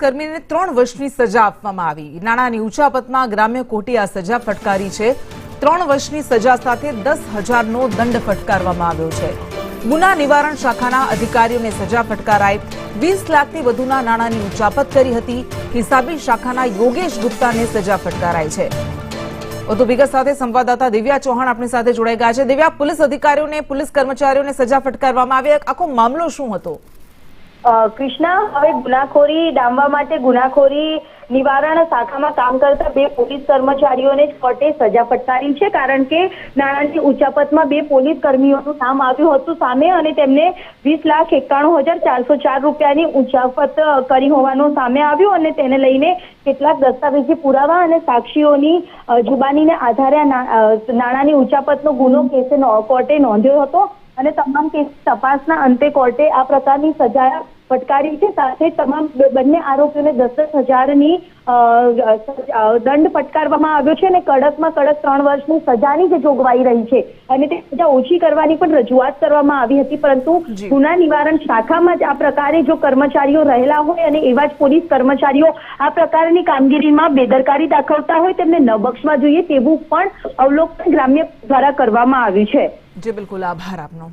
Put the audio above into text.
કર્મીને 3 વર્ષની સજા આપવામાં આવી। નાણાની ઉચાપતમાં ગ્રામ્ય કોર્ટે આ સજા ફટકારી છે। 3 વર્ષની સજા સાથે 10,000નો દંડ ફટકારવામાં આવ્યો છે। ગુના નિવારણ શાખાના અધિકારીઓને સજા ફટકારાઈ। 20 લાખથી વધુના નાણાની ઉચાપત કરી હતી। હિસાબી શાખાના યોગેશ ગુપ્તાને સજા ફટકારાઈ છે। વધુ વિગત સાથે સંવાદદાતા દિવ્યા ચૌહાણ આપણી સાથે જોડાઈ ગયા છે। દિવ્યા, પોલીસ અધિકારીઓને, પોલીસ કર્મચારીઓને સજા ફટકારવામાં આવી, આખો મામલો શું હતો? કૃષ્ણા, હવે ગુનાખોરી ડામવા માટે ગુનાખોરી નિવારણ શાખામાં કામ કરતા 2 પોલીસ કર્મચારીઓને જ કોર્ટે સજા ફટકારી છે, કારણ કે નાણાંની ઉચાપતમાં 2 પોલીસ કર્મીઓનું નામ આવ્યું હતું સામે અને તેમને 20,91,404 રૂપિયાની ઉચાપત કરી હોવાનું સામે આવ્યું અને તેને લઈને કેટલાક દસ્તાવેજી પુરાવા અને સાક્ષીઓની જુબાનીને આધારે નાણાંની ઉચાપતનો ગુનો કોર્ટે નોંધ્યો હતો અને તમામ કેસ તપાસના અંતે કોર્ટે આ પ્રકારની સજા ફટકારી છે। સાથે તમામ બંને આરોપીઓને 10,000ની દંડ ફટકારવામાં આવ્યો છે અને કડકમાં કડક 3 વર્ષની સજાની જે જોગવાઈ રહી છે અને તે સજા ઓછી કરવાની પણ રજૂઆત કરવામાં આવી હતી, પરંતુ ગુના નિવારણ શાખામાં જ આ પ્રકારે જો કર્મચારીઓ રહેલા હોય અને એવા જ પોલીસ કર્મચારીઓ આ પ્રકારની કામગીરીમાં બેદરકારી દાખવતા હોય તેમને ન બક્ષવા જોઈએ તેવું પણ અવલોકન ગ્રામ્ય દ્વારા કરવામાં આવ્યું છે। જી બિલકુલ, આભાર આપનો।